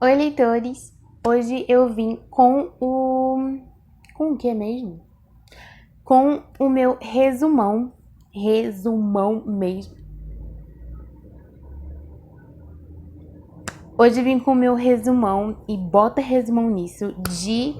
Oi, leitores! Hoje eu vim com o... Com o que mesmo? Com o meu resumão. Resumão mesmo. Hoje eu vim com o meu resumão, e bota resumão nisso, de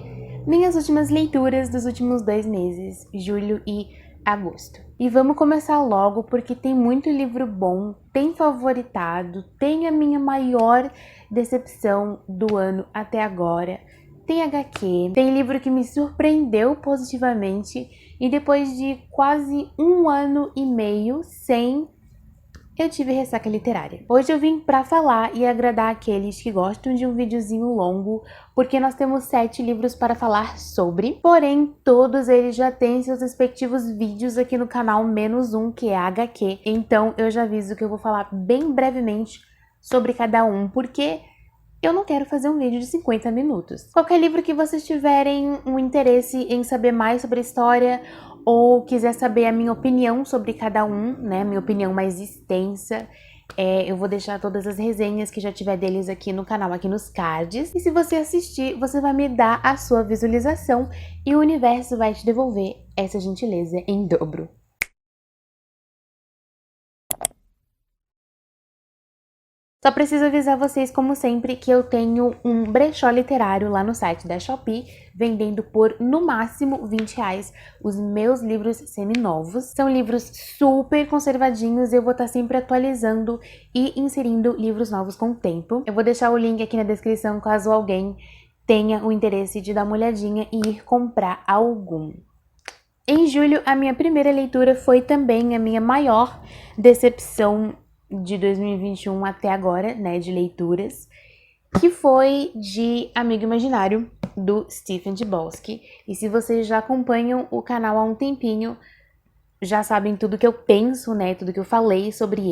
minhas últimas leituras dos últimos 2 meses, julho e agosto. E vamos começar logo, porque tem muito livro bom, tem favoritado, tem a minha maior decepção do ano até agora, tem HQ, tem livro que me surpreendeu positivamente, e depois de quase 1 ano e meio sem, eu tive ressaca literária. Hoje eu vim pra falar e agradar aqueles que gostam de um videozinho longo, porque nós temos 7 livros para falar sobre, porém todos eles já têm seus respectivos vídeos aqui no canal, menos um, que é a HQ, então eu já aviso que eu vou falar bem brevemente sobre cada um, porque eu não quero fazer um vídeo de 50 minutos. Qualquer livro que vocês tiverem um interesse em saber mais sobre a história, ou quiser saber a minha opinião sobre cada um, né, minha opinião mais extensa, eu vou deixar todas as resenhas que já tiver deles aqui no canal, aqui nos cards. E se você assistir, você vai me dar a sua visualização e o universo vai te devolver essa gentileza em dobro. Só preciso avisar vocês, como sempre, que eu tenho um brechó literário lá no site da Shopee, vendendo por, no máximo, R$20 os meus livros seminovos. São livros super conservadinhos e eu vou estar sempre atualizando e inserindo livros novos com o tempo. Eu vou deixar o link aqui na descrição caso alguém tenha o interesse de dar uma olhadinha e ir comprar algum. Em julho, a minha primeira leitura foi também a minha maior decepção de 2021 até agora, né, de leituras, que foi de Amigo Imaginário, do Stephen Chbosky. E se vocês já acompanham o canal há um tempinho, já sabem tudo que eu penso, né, tudo que eu falei sobre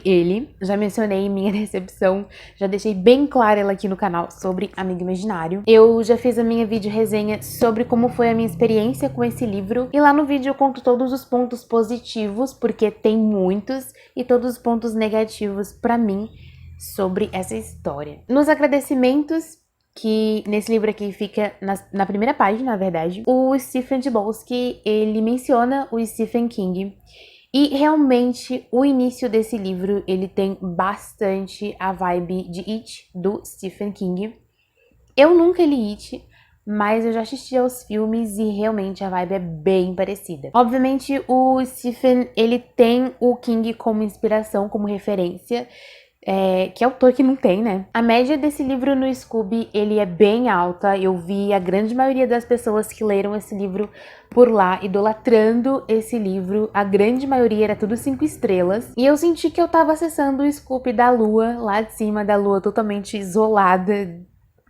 ele. Já mencionei minha decepção, já deixei bem clara ela aqui no canal sobre Amigo Imaginário. Eu já fiz a minha vídeo resenha sobre como foi a minha experiência com esse livro, e lá no vídeo eu conto todos os pontos positivos, porque tem muitos, e todos os pontos negativos pra mim sobre essa história. Nos agradecimentos, que nesse livro aqui fica na primeira página, na verdade, o Stephen Chbosky, ele menciona o Stephen King. E realmente o início desse livro, ele tem bastante a vibe de It, do Stephen King. Eu nunca li It, mas eu já assisti aos filmes e realmente a vibe é bem parecida. Obviamente o Stephen, ele tem o King como inspiração, como referência, que autor que não tem, né? A média desse livro no Scoob, ele é bem alta. Eu vi a grande maioria das pessoas que leram esse livro por lá, idolatrando esse livro. A grande maioria era tudo 5 estrelas. E eu senti que eu tava acessando o Scoob da lua, lá de cima da lua, totalmente isolada,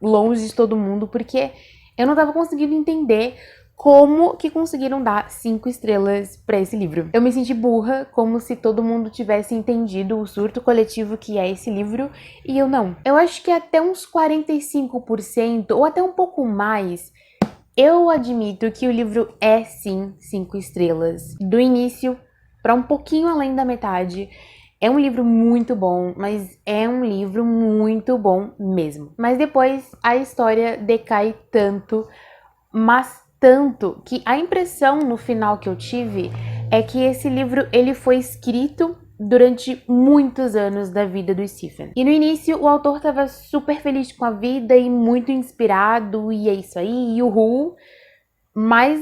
longe de todo mundo, porque eu não tava conseguindo entender como que conseguiram dar 5 estrelas pra esse livro. Eu me senti burra, como se todo mundo tivesse entendido o surto coletivo que é esse livro, e eu não. Eu acho que até uns 45%, ou até um pouco mais, eu admito que o livro é sim 5 estrelas. Do início pra um pouquinho além da metade. É um livro muito bom, mas é um livro muito bom mesmo. Mas depois a história decai tanto, mas tanto que a impressão no final que eu tive é que esse livro, ele foi escrito durante muitos anos da vida do Stephen. E no início o autor estava super feliz com a vida e muito inspirado, e é isso aí, uhul. Mas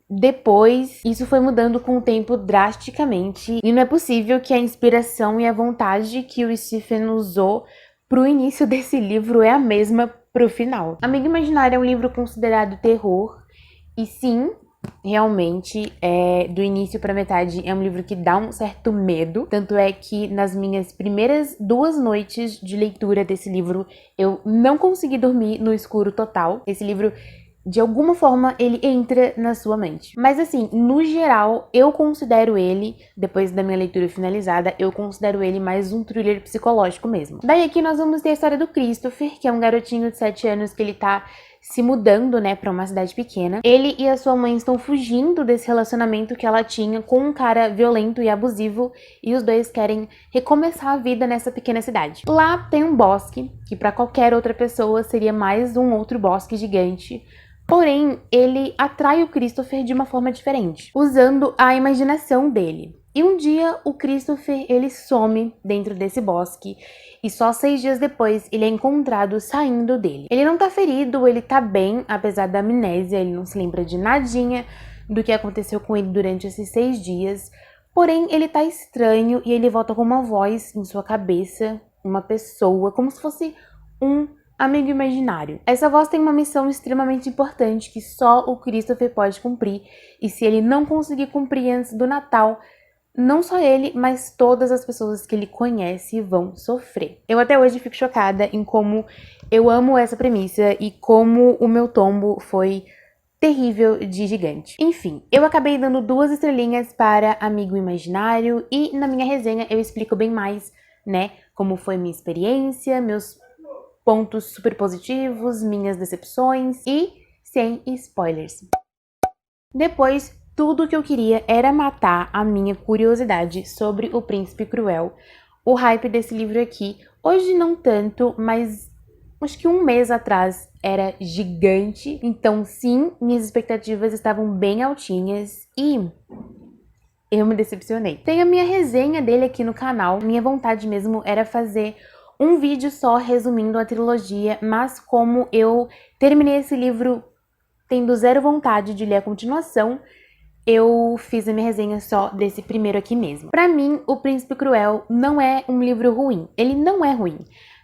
depois isso foi mudando com o tempo drasticamente, e não é possível que a inspiração e a vontade que o Stephen usou pro início desse livro é a mesma pro final. Amigo Imaginário é um livro considerado terror. E sim, realmente, do início pra metade é um livro que dá um certo medo. Tanto é que nas minhas primeiras 2 noites de leitura desse livro, eu não consegui dormir no escuro total. Esse livro, de alguma forma, ele entra na sua mente. Mas assim, no geral, eu considero ele, depois da minha leitura finalizada, eu considero ele mais um thriller psicológico mesmo. Daí aqui nós vamos ter a história do Christopher, que é um garotinho de 7 anos que ele tá se mudando, né, pra uma cidade pequena. Ele e a sua mãe estão fugindo desse relacionamento que ela tinha com um cara violento e abusivo, e os dois querem recomeçar a vida nessa pequena cidade. Lá tem um bosque, que pra qualquer outra pessoa seria mais um outro bosque gigante, porém ele atrai o Christopher de uma forma diferente, usando a imaginação dele. E um dia o Christopher, ele some dentro desse bosque e só 6 dias depois ele é encontrado saindo dele. Ele não tá ferido, ele tá bem, apesar da amnésia, ele não se lembra de nadinha do que aconteceu com ele durante esses 6 dias. Porém, ele tá estranho e ele volta com uma voz em sua cabeça, uma pessoa, como se fosse um amigo imaginário. Essa voz tem uma missão extremamente importante que só o Christopher pode cumprir, e se ele não conseguir cumprir antes do Natal, não só ele, mas todas as pessoas que ele conhece vão sofrer. Eu até hoje fico chocada em como eu amo essa premissa e como o meu tombo foi terrível de gigante. Enfim, eu acabei dando 2 estrelinhas para Amigo Imaginário e na minha resenha eu explico bem mais, né, como foi minha experiência, meus pontos super positivos, minhas decepções e sem spoilers. Depois, tudo o que eu queria era matar a minha curiosidade sobre O Príncipe Cruel. O hype desse livro aqui, hoje não tanto, mas acho que um mês atrás era gigante. Então sim, minhas expectativas estavam bem altinhas e eu me decepcionei. Tem a minha resenha dele aqui no canal. Minha vontade mesmo era fazer um vídeo só resumindo a trilogia, mas como eu terminei esse livro tendo zero vontade de ler a continuação, eu fiz a minha resenha só desse primeiro aqui mesmo. Pra mim, O Príncipe Cruel não é um livro ruim. Ele não é ruim,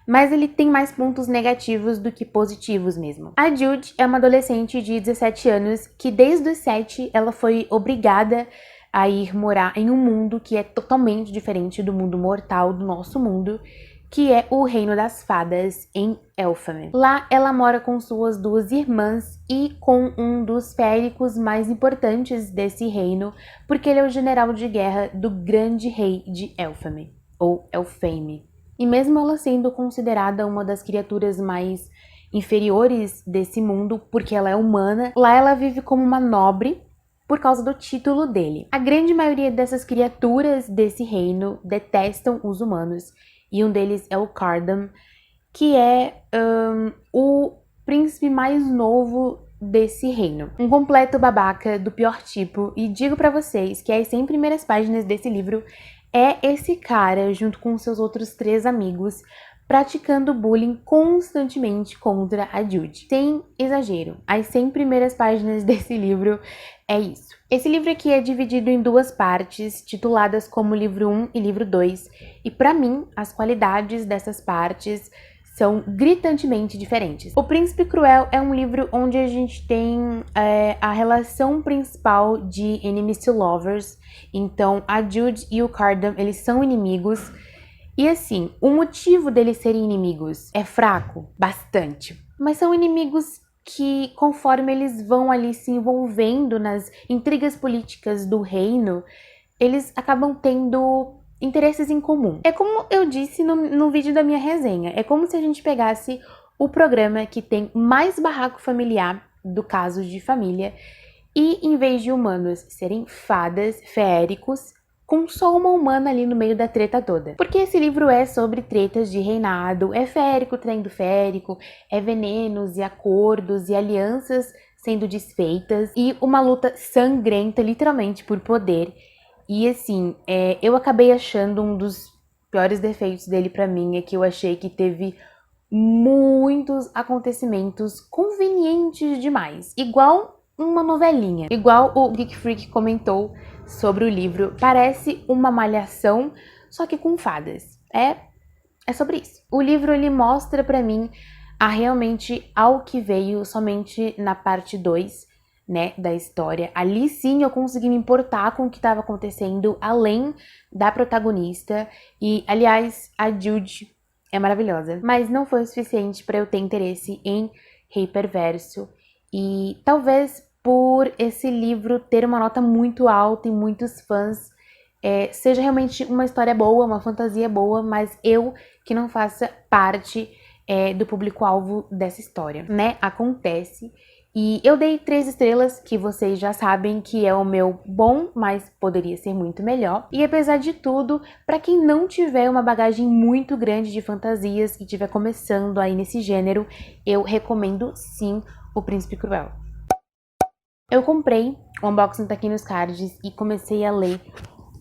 mas ele tem mais pontos negativos do que positivos mesmo. A Jude é uma adolescente de 17 anos que desde os 7 ela foi obrigada a ir morar em um mundo que é totalmente diferente do mundo mortal do nosso mundo, que é o Reino das Fadas, em Elfame. Lá ela mora com suas 2 irmãs e com um dos féricos mais importantes desse reino, porque ele é o general de guerra do grande rei de Elfame, ou Elfame. E mesmo ela sendo considerada uma das criaturas mais inferiores desse mundo, porque ela é humana, lá ela vive como uma nobre, por causa do título dele. A grande maioria dessas criaturas desse reino detestam os humanos, e um deles é o Cardam, que é o príncipe mais novo desse reino. Um completo babaca do pior tipo, e digo pra vocês que as 100 primeiras páginas desse livro é esse cara, junto com seus outros 3 amigos, praticando bullying constantemente contra a Jude. Sem exagero, as 100 primeiras páginas desse livro é isso. Esse livro aqui é dividido em 2 partes, tituladas como livro 1 e livro 2, e pra mim, as qualidades dessas partes são gritantemente diferentes. O Príncipe Cruel é um livro onde a gente tem a relação principal de enemies to lovers, então a Jude e o Cardam, eles são inimigos, e assim, o motivo deles serem inimigos é fraco, bastante, mas são inimigos que, conforme eles vão ali se envolvendo nas intrigas políticas do reino, eles acabam tendo interesses em comum. É como eu disse no vídeo da minha resenha, é como se a gente pegasse o programa que tem mais barraco familiar do Casos de Família e, em vez de humanos serem fadas, feéricos, com só uma humana ali no meio da treta toda. Porque esse livro é sobre tretas de reinado, é férico traindo férico, é venenos e acordos e alianças sendo desfeitas e uma luta sangrenta, literalmente, por poder. E assim, eu acabei achando um dos piores defeitos dele pra mim é que eu achei que teve muitos acontecimentos convenientes demais. Igual uma novelinha. Igual o Geek Freak comentou sobre o livro, parece uma malhação, só que com fadas. É sobre isso. O livro, ele mostra pra mim realmente ao que veio somente na parte 2, né, da história. Ali sim eu consegui me importar com o que estava acontecendo, além da protagonista. E, aliás, a Jude é maravilhosa. Mas não foi o suficiente para eu ter interesse em Rei Perverso. E talvez por esse livro ter uma nota muito alta e muitos fãs, seja realmente uma história boa, uma fantasia boa, mas eu que não faça parte do público-alvo dessa história, né? Acontece. E eu dei 3 estrelas, que vocês já sabem que é o meu bom, mas poderia ser muito melhor. E apesar de tudo, para quem não tiver uma bagagem muito grande de fantasias e estiver começando aí nesse gênero, eu recomendo sim O Príncipe Cruel. Eu comprei, o unboxing tá aqui nos cards, e comecei a ler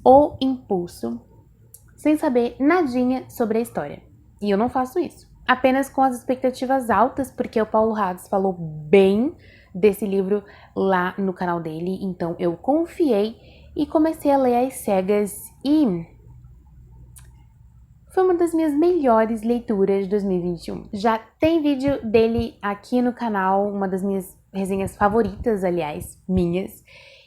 O Impulso, sem saber nadinha sobre a história. E eu não faço isso. Apenas com as expectativas altas, porque o Paulo Hades falou bem desse livro lá no canal dele, então eu confiei e comecei a ler às cegas e foi uma das minhas melhores leituras de 2021. Já tem vídeo dele aqui no canal, uma das minhas resenhas favoritas, aliás, minhas.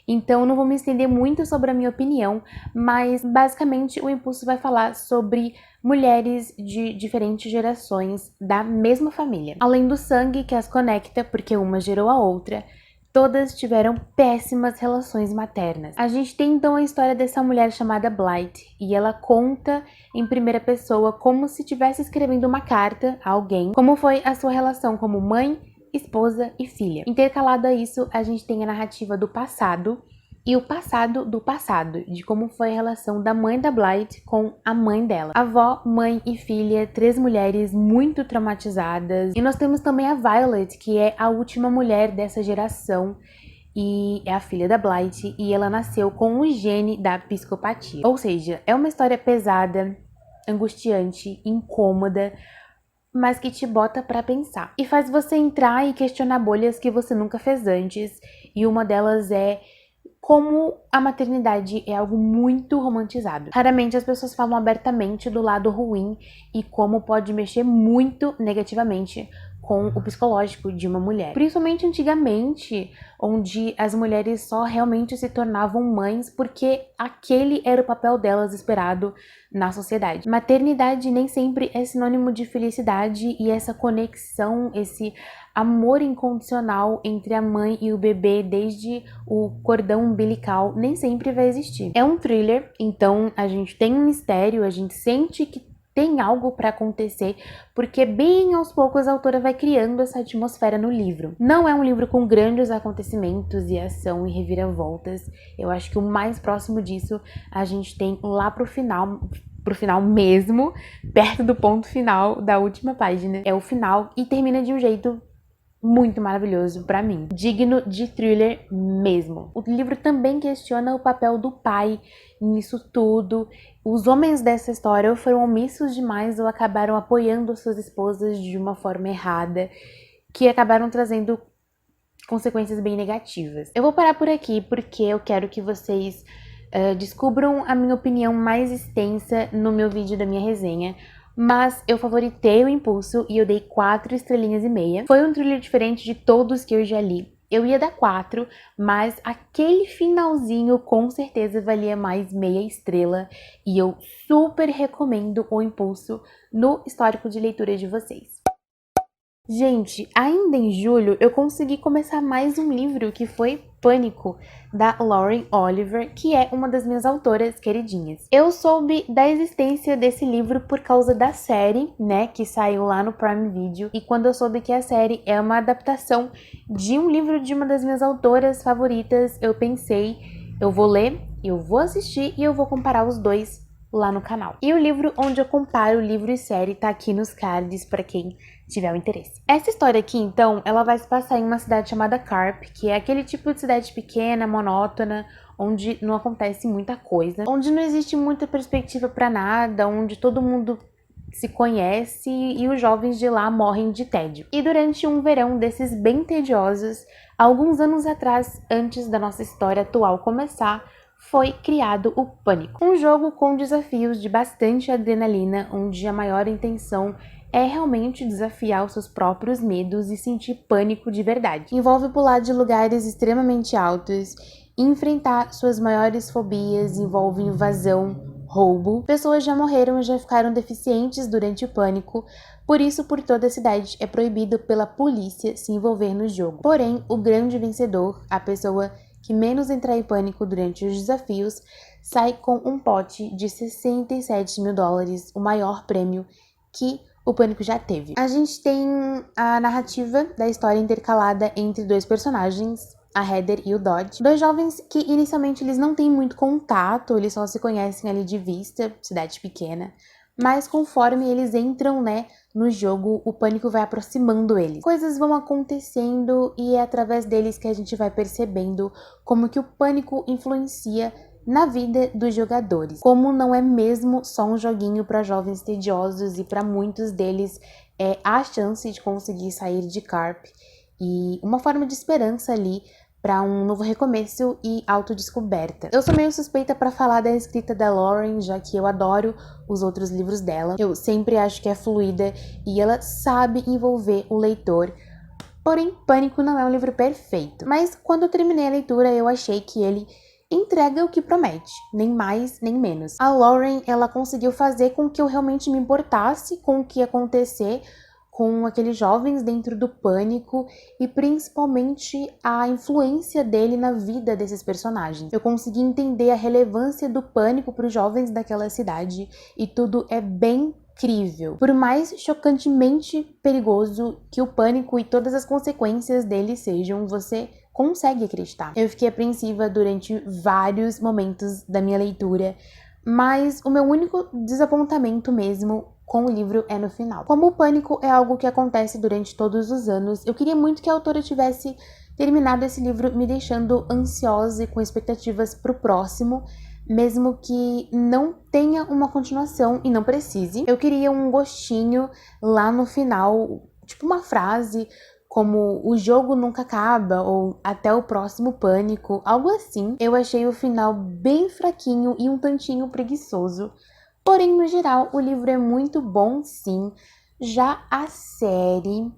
Então não vou me estender muito sobre a minha opinião, mas basicamente o Impulso vai falar sobre mulheres de diferentes gerações da mesma família. Além do sangue que as conecta, porque uma gerou a outra, todas tiveram péssimas relações maternas. A gente tem então a história dessa mulher chamada Blythe, e ela conta em primeira pessoa como se estivesse escrevendo uma carta a alguém, como foi a sua relação como mãe, esposa e filha. Intercalado a isso, a gente tem a narrativa do passado e o passado do passado, de como foi a relação da mãe da Blythe com a mãe dela. Avó, mãe e filha, 3 mulheres muito traumatizadas. E nós temos também a Violet, que é a última mulher dessa geração e é a filha da Blythe, e ela nasceu com o gene da psicopatia. Ou seja, é uma história pesada, angustiante, incômoda, mas que te bota pra pensar. E faz você entrar e questionar bolhas que você nunca fez antes. E uma delas é como a maternidade é algo muito romantizado. Raramente as pessoas falam abertamente do lado ruim e como pode mexer muito negativamente com o psicológico de uma mulher. Principalmente antigamente, onde as mulheres só realmente se tornavam mães porque aquele era o papel delas esperado na sociedade. Maternidade nem sempre é sinônimo de felicidade, e essa conexão, esse amor incondicional entre a mãe e o bebê desde o cordão umbilical nem sempre vai existir. É um thriller, então a gente tem um mistério, a gente sente que tem algo para acontecer, porque bem aos poucos a autora vai criando essa atmosfera no livro. Não é um livro com grandes acontecimentos e ação e reviravoltas. Eu acho que o mais próximo disso a gente tem lá pro final mesmo, perto do ponto final da última página. É o final e termina de um jeito muito maravilhoso pra mim, digno de thriller mesmo. O livro também questiona o papel do pai nisso tudo. Os homens dessa história foram omissos demais ou acabaram apoiando suas esposas de uma forma errada, que acabaram trazendo consequências bem negativas. Eu vou parar por aqui porque eu quero que vocês descubram a minha opinião mais extensa no meu vídeo da minha resenha. Mas eu favoritei o Impulso e eu dei 4 estrelinhas e meia. Foi um thriller diferente de todos que eu já li. Eu ia dar 4, mas aquele finalzinho com certeza valia mais meia estrela. E eu super recomendo o Impulso no histórico de leitura de vocês. Gente, ainda em julho eu consegui começar mais um livro, que foi Pânico, da Lauren Oliver, que é uma das minhas autoras queridinhas. Eu soube da existência desse livro por causa da série, né, que saiu lá no Prime Video, e quando eu soube que a série é uma adaptação de um livro de uma das minhas autoras favoritas, eu pensei, eu vou ler, eu vou assistir e eu vou comparar os dois lá no canal. E o livro onde eu comparo livro e série tá aqui nos cards para quem tiver o interesse. Essa história aqui, então, ela vai se passar em uma cidade chamada Carp, que é aquele tipo de cidade pequena, monótona, onde não acontece muita coisa, onde não existe muita perspectiva para nada, onde todo mundo se conhece e os jovens de lá morrem de tédio. E durante um verão desses bem tediosos, alguns anos atrás, antes da nossa história atual começar, foi criado o Pânico. Um jogo com desafios de bastante adrenalina, onde a maior intenção é realmente desafiar os seus próprios medos e sentir pânico de verdade. Envolve pular de lugares extremamente altos, enfrentar suas maiores fobias, envolve invasão, roubo. Pessoas já morreram e já ficaram deficientes durante o pânico, por isso por toda a cidade é proibido pela polícia se envolver no jogo. Porém, o grande vencedor, a pessoa que menos entrar em pânico durante os desafios, sai com um pote de $67 mil, o maior prêmio que o Pânico já teve. A gente tem a narrativa da história intercalada entre dois personagens, a Heather e o Dodge. Dois jovens que inicialmente eles não têm muito contato, eles só se conhecem ali de vista, cidade pequena. Mas conforme eles entram, né, no jogo, o Pânico vai aproximando eles. Coisas vão acontecendo e é através deles que a gente vai percebendo como que o Pânico influencia na vida dos jogadores. Como não é mesmo só um joguinho para jovens tediosos e para muitos deles é a chance de conseguir sair de Carp e uma forma de esperança ali para um novo recomeço e autodescoberta. Eu sou meio suspeita para falar da escrita da Lauren, já que eu adoro os outros livros dela. Eu sempre acho que é fluida e ela sabe envolver o leitor. Porém, Pânico não é um livro perfeito. Mas quando eu terminei a leitura, eu achei que ele entrega o que promete, nem mais nem menos. A Lauren, ela conseguiu fazer com que eu realmente me importasse com o que ia acontecer com aqueles jovens dentro do Pânico e principalmente a influência dele na vida desses personagens. Eu consegui entender a relevância do Pânico para os jovens daquela cidade e tudo é bem incrível. Por mais chocantemente perigoso que o Pânico e todas as consequências dele sejam, você consegue acreditar. Eu fiquei apreensiva durante vários momentos da minha leitura, mas o meu único desapontamento mesmo com o livro é no final. Como o Pânico é algo que acontece durante todos os anos, eu queria muito que a autora tivesse terminado esse livro me deixando ansiosa e com expectativas pro próximo, mesmo que não tenha uma continuação e não precise. Eu queria um gostinho lá no final, tipo uma frase como o jogo nunca acaba ou até o próximo Pânico, algo assim. Eu achei o final bem fraquinho e um tantinho preguiçoso. Porém, no geral, o livro é muito bom, sim. Já a série,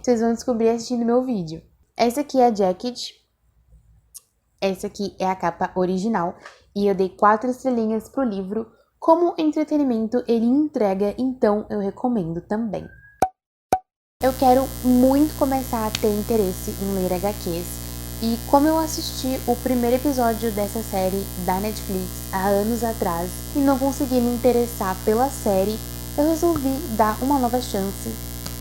vocês vão descobrir assistindo meu vídeo. Essa aqui é a jacket. Essa aqui é a capa original. E eu dei 4 estrelinhas pro livro. Como entretenimento, ele entrega, então eu recomendo também. Eu quero muito começar a ter interesse em ler HQs. E como eu assisti o primeiro episódio dessa série da Netflix há anos atrás e não consegui me interessar pela série, eu resolvi dar uma nova chance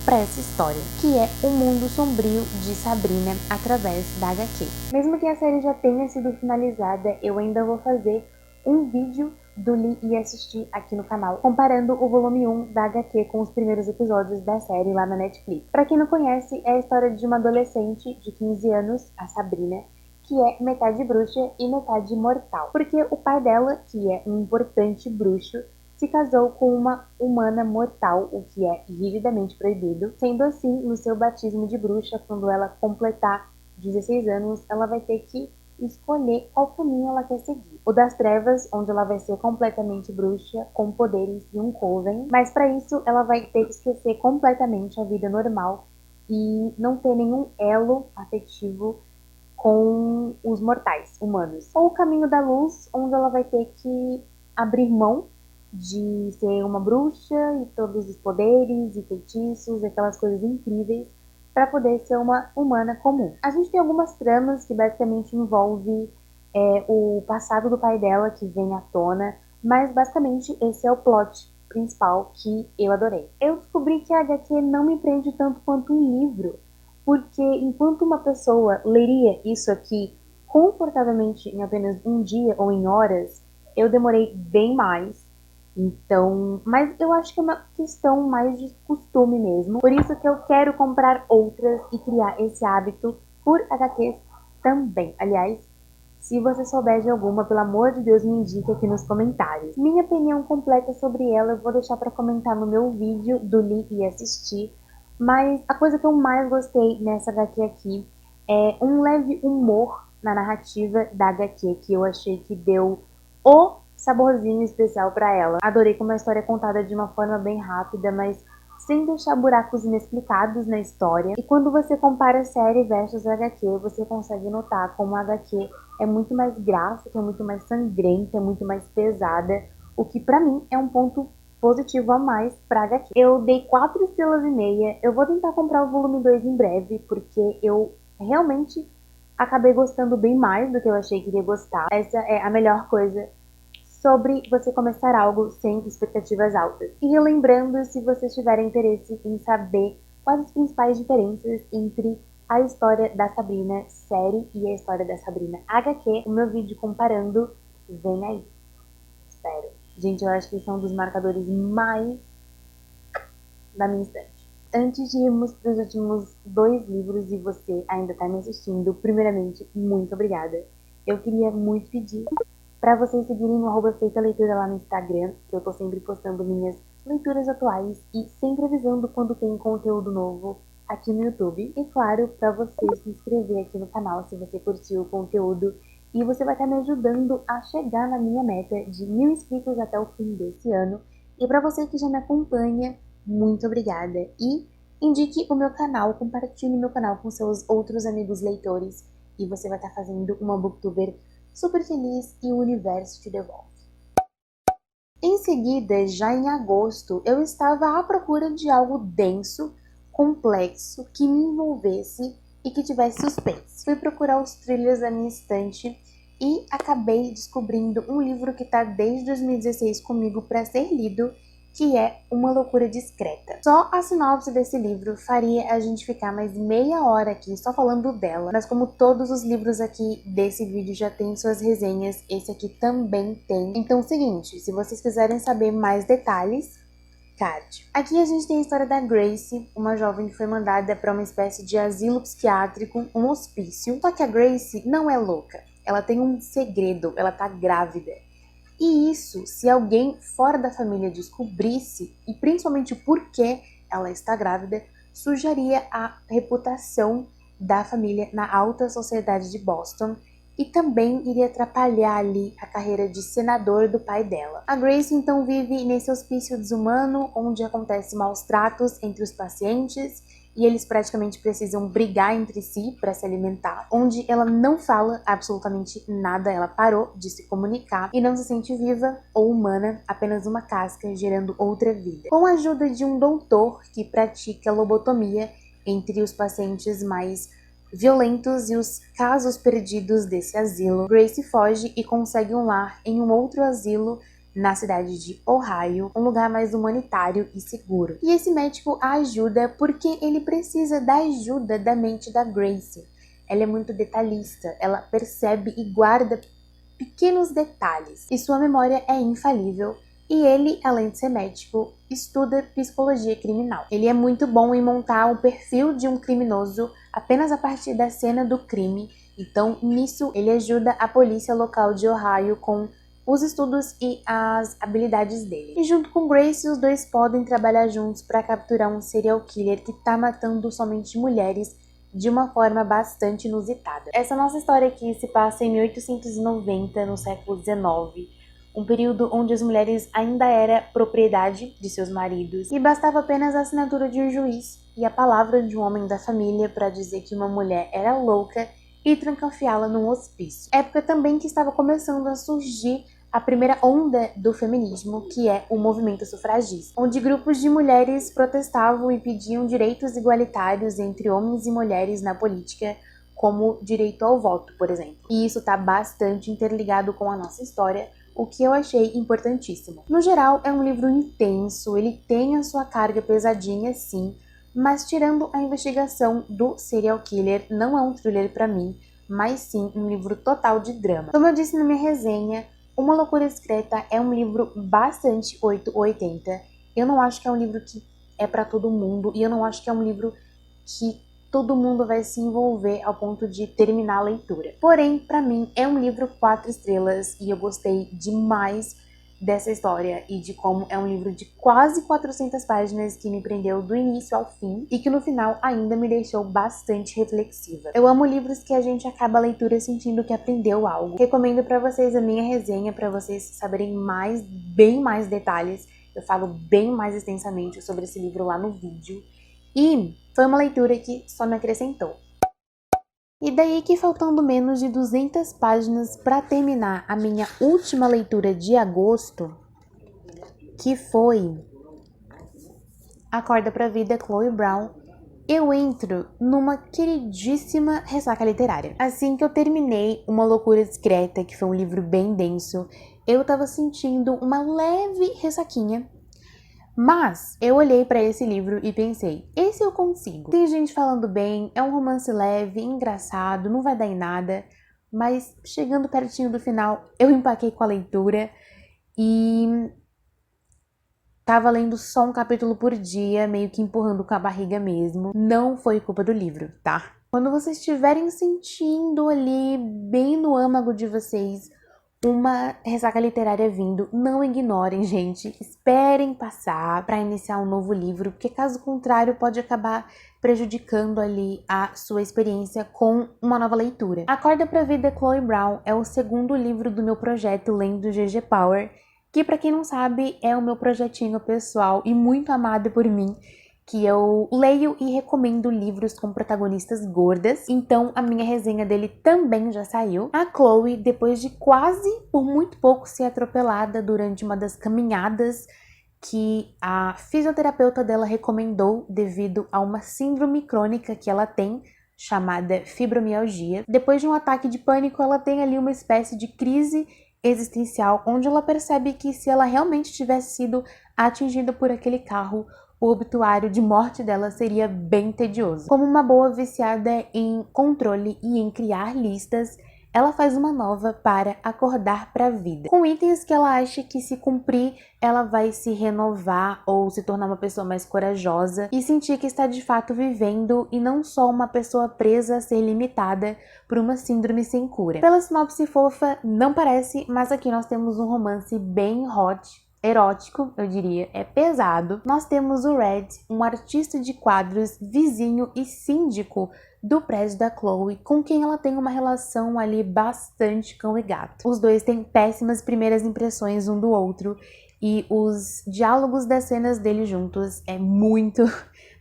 para essa história, que é O Mundo Sombrio de Sabrina através da HQ. Mesmo que a série já tenha sido finalizada, eu ainda vou fazer um vídeo do Li e assistir aqui no canal, comparando o volume 1 da HQ com os primeiros episódios da série lá na Netflix. Pra quem não conhece, é a história de uma adolescente de 15 anos, a Sabrina, que é metade bruxa e metade mortal. Porque o pai dela, que é um importante bruxo, se casou com uma humana mortal, o que é rigidamente proibido. Sendo assim, no seu batismo de bruxa, quando ela completar 16 anos, ela vai ter que escolher qual caminho ela quer seguir. O das trevas, onde ela vai ser completamente bruxa, com poderes de um coven, mas para isso ela vai ter que esquecer completamente a vida normal e não ter nenhum elo afetivo com os mortais humanos. Ou o caminho da luz, onde ela vai ter que abrir mão de ser uma bruxa e todos os poderes e feitiços, aquelas coisas incríveis, para poder ser uma humana comum. A gente tem algumas tramas que basicamente envolvem o passado do pai dela que vem à tona, mas basicamente esse é o plot principal que eu adorei. Eu descobri que a HQ não me prende tanto quanto um livro, porque enquanto uma pessoa leria isso aqui confortavelmente em apenas um dia ou em horas, eu demorei bem mais. Então, mas eu acho que é uma questão mais de costume mesmo. Por isso que eu quero comprar outras e criar esse hábito por HQs também. Aliás, se você souber de alguma, pelo amor de Deus, me indique aqui nos comentários. Minha opinião completa sobre ela eu vou deixar para comentar no meu vídeo do Li e assistir. Mas a coisa que eu mais gostei nessa HQ aqui é um leve humor na narrativa da HQ, que eu achei que deu o saborzinho especial para ela. Adorei como a história é contada de uma forma bem rápida, mas sem deixar buracos inexplicados na história. E quando você compara a série versus a HQ, você consegue notar como a HQ é muito mais gráfica, é muito mais sangrenta, é muito mais pesada, o que pra mim é um ponto positivo a mais pra HQ. Eu dei 4 estrelas e meia, eu vou tentar comprar o volume 2 em breve, porque eu realmente acabei gostando bem mais do que eu achei que iria gostar. Essa é a melhor coisa sobre você começar algo sem expectativas altas. E relembrando, se vocês tiverem interesse em saber quais as principais diferenças entre a história da Sabrina série e a história da Sabrina HQ, o meu vídeo comparando vem aí. Espero. Gente, eu acho que esse é um dos marcadores mais da minha estante. Antes de irmos para os últimos 2 livros e você ainda está me assistindo, primeiramente, muito obrigada. Eu queria muito pedir para vocês seguirem o @feitaleitura lá no Instagram, que eu tô sempre postando minhas leituras atuais e sempre avisando quando tem conteúdo novo aqui no YouTube. E claro, para você se inscrever aqui no canal se você curtiu o conteúdo, e você vai estar me ajudando a chegar na minha meta de 1000 inscritos até o fim desse ano. E para você que já me acompanha, muito obrigada. E indique o meu canal, compartilhe meu canal com seus outros amigos leitores e você vai estar fazendo uma booktuber super feliz e o universo te devolve. Em seguida, já em agosto, eu estava à procura de algo denso, complexo, que me envolvesse e que tivesse suspense. Fui procurar os thrillers da minha estante e acabei descobrindo um livro que está desde 2016 comigo para ser lido, que é Uma Loucura Discreta. Só a sinopse desse livro faria a gente ficar mais meia hora aqui só falando dela, mas como todos os livros aqui desse vídeo já têm suas resenhas, esse aqui também tem. Então é o seguinte, se vocês quiserem saber mais detalhes, card. Aqui a gente tem a história da Grace, uma jovem que foi mandada para uma espécie de asilo psiquiátrico, um hospício. Só que a Grace não é louca, ela tem um segredo, ela tá grávida. E isso, se alguém fora da família descobrisse, e principalmente por que ela está grávida, sujaria a reputação da família na alta sociedade de Boston e também iria atrapalhar ali a carreira de senador do pai dela. A Grace então vive nesse hospício desumano, onde acontecem maus tratos entre os pacientes e eles praticamente precisam brigar entre si para se alimentar, onde ela não fala absolutamente nada, ela parou de se comunicar e não se sente viva ou humana, apenas uma casca gerando outra vida. Com a ajuda de um doutor que pratica lobotomia entre os pacientes mais violentos e os casos perdidos desse asilo, Grace foge e consegue um lar em um outro asilo na cidade de Ohio, um lugar mais humanitário e seguro. E esse médico a ajuda porque ele precisa da ajuda da mente da Grace. Ela é muito detalhista, ela percebe e guarda pequenos detalhes, e sua memória é infalível. E ele, além de ser médico, estuda psicologia criminal. Ele é muito bom em montar o perfil de um criminoso apenas a partir da cena do crime. Então, nisso, ele ajuda a polícia local de Ohio com os estudos e as habilidades dele. E junto com Grace, os dois podem trabalhar juntos para capturar um serial killer que está matando somente mulheres de uma forma bastante inusitada. Essa nossa história aqui se passa em 1890, no século XIX, um período onde as mulheres ainda eram propriedade de seus maridos e bastava apenas a assinatura de um juiz e a palavra de um homem da família para dizer que uma mulher era louca e trancafiá-la num hospício. Época também que estava começando a surgir a primeira onda do feminismo, que é o movimento sufragista, onde grupos de mulheres protestavam e pediam direitos igualitários entre homens e mulheres na política, como direito ao voto, por exemplo. E isso está bastante interligado com a nossa história, o que eu achei importantíssimo. No geral, é um livro intenso, ele tem a sua carga pesadinha, sim, mas tirando a investigação do serial killer, não é um thriller para mim, mas sim um livro total de drama. Como eu disse na minha resenha, Uma Loucura Discreta é um livro bastante 880. Eu não acho que é um livro que é para todo mundo, e eu não acho que é um livro que todo mundo vai se envolver ao ponto de terminar a leitura. Porém, para mim, é um livro 4 estrelas e eu gostei demais dessa história e de como é um livro de quase 400 páginas que me prendeu do início ao fim e que no final ainda me deixou bastante reflexiva. Eu amo livros que a gente acaba a leitura sentindo que aprendeu algo. Recomendo para vocês a minha resenha para vocês saberem bem mais detalhes. Eu falo bem mais extensamente sobre esse livro lá no vídeo. E foi uma leitura que só me acrescentou. E daí que, faltando menos de 200 páginas para terminar a minha última leitura de agosto, que foi Acorda pra Vida, Chloe Brown, eu entro numa queridíssima ressaca literária. Assim que eu terminei Uma Loucura Discreta, que foi um livro bem denso, eu tava sentindo uma leve ressaquinha. Mas eu olhei pra esse livro e pensei, esse eu consigo. Tem gente falando bem, é um romance leve, engraçado, não vai dar em nada. Mas chegando pertinho do final, eu empaquei com a leitura e tava lendo só um capítulo por dia, meio que empurrando com a barriga mesmo. Não foi culpa do livro, tá? Quando vocês estiverem sentindo ali, bem no âmago de vocês, uma ressaca literária vindo, não ignorem, gente. Esperem passar para iniciar um novo livro, porque caso contrário pode acabar prejudicando ali a sua experiência com uma nova leitura. Acorda pra Vida, Chloe Brown é o segundo livro do meu projeto Lendo GG Power, que para quem não sabe é o meu projetinho pessoal e muito amado por mim, que eu leio e recomendo livros com protagonistas gordas, então a minha resenha dele também já saiu. A Chloe, depois de quase, por muito pouco, ser atropelada durante uma das caminhadas que a fisioterapeuta dela recomendou devido a uma síndrome crônica que ela tem, chamada fibromialgia. Depois de um ataque de pânico, ela tem ali uma espécie de crise existencial, onde ela percebe que se ela realmente tivesse sido atingida por aquele carro, o obituário de morte dela seria bem tedioso. Como uma boa viciada em controle e em criar listas, ela faz uma nova para acordar para a vida, com itens que ela acha que se cumprir, ela vai se renovar ou se tornar uma pessoa mais corajosa e sentir que está de fato vivendo e não só uma pessoa presa a ser limitada por uma síndrome sem cura. Pela sinopse fofa, não parece, mas aqui nós temos um romance bem hot, erótico, eu diria, é pesado. Nós temos o Red, um artista de quadros, vizinho e síndico do prédio da Chloe, com quem ela tem uma relação ali bastante cão e gato. Os dois têm péssimas primeiras impressões um do outro e os diálogos das cenas deles juntos é muito,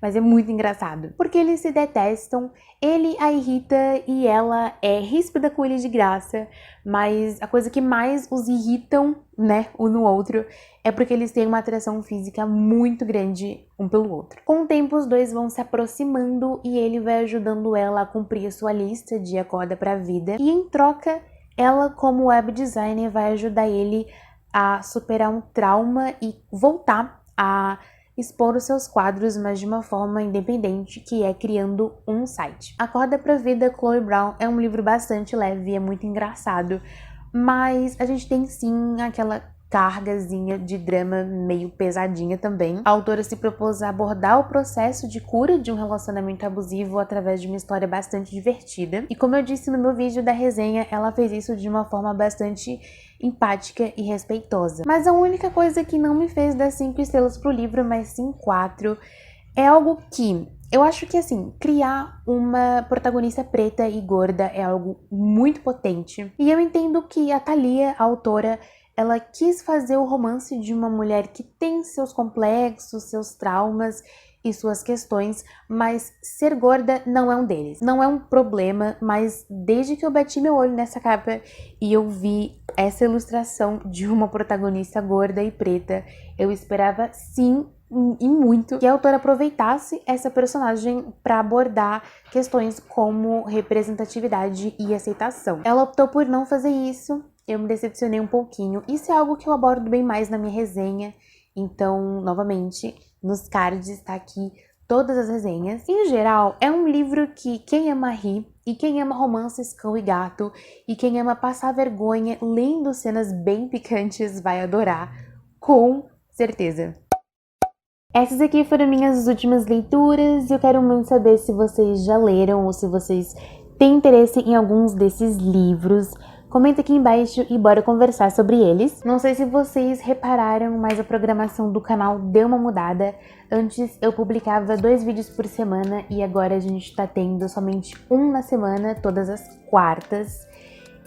mas é muito engraçado. Porque eles se detestam, ele a irrita e ela é ríspida com ele de graça, mas a coisa que mais os irritam, né, um no outro, é porque eles têm uma atração física muito grande um pelo outro. Com o tempo, os dois vão se aproximando e ele vai ajudando ela a cumprir a sua lista de acorda pra vida. E em troca, ela, como web designer, vai ajudar ele a superar um trauma e voltar a expor os seus quadros, mas de uma forma independente, que é criando um site. Acorda pra Vida, Chloe Brown é um livro bastante leve e é muito engraçado, mas a gente tem sim aquela cargazinha de drama meio pesadinha também. A autora se propôs a abordar o processo de cura de um relacionamento abusivo através de uma história bastante divertida. E como eu disse no meu vídeo da resenha, ela fez isso de uma forma bastante empática e respeitosa. Mas a única coisa que não me fez dar 5 estrelas pro livro, mas sim 4, é algo que eu acho que, assim, criar uma protagonista preta e gorda é algo muito potente. E eu entendo que a Thalia, a autora, ela quis fazer o romance de uma mulher que tem seus complexos, seus traumas e suas questões, mas ser gorda não é um deles. Não é um problema, mas desde que eu bati meu olho nessa capa e eu vi essa ilustração de uma protagonista gorda e preta, eu esperava sim e muito que a autora aproveitasse essa personagem para abordar questões como representatividade e aceitação. Ela optou por não fazer isso. Eu me decepcionei um pouquinho. Isso é algo que eu abordo bem mais na minha resenha. Então, novamente, nos cards tá aqui todas as resenhas. Em geral, é um livro que quem ama rir e quem ama romances cão e gato e quem ama passar vergonha lendo cenas bem picantes vai adorar, com certeza. Essas aqui foram minhas últimas leituras e eu quero muito saber se vocês já leram ou se vocês têm interesse em alguns desses livros. Comenta aqui embaixo e bora conversar sobre eles. Não sei se vocês repararam, mas a programação do canal deu uma mudada. Antes eu publicava 2 vídeos por semana e agora a gente tá tendo somente um na semana, todas as quartas.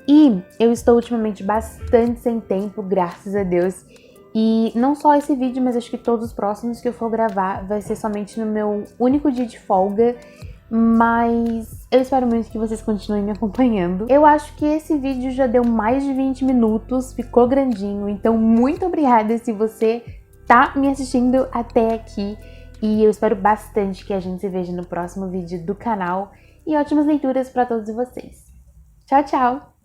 E eu estou ultimamente bastante sem tempo, graças a Deus. E não só esse vídeo, mas acho que todos os próximos que eu for gravar vai ser somente no meu único dia de folga. Mas eu espero muito que vocês continuem me acompanhando. Eu acho que esse vídeo já deu mais de 20 minutos, ficou grandinho, então muito obrigada se você tá me assistindo até aqui. E eu espero bastante que a gente se veja no próximo vídeo do canal. E ótimas leituras para todos vocês. Tchau, tchau!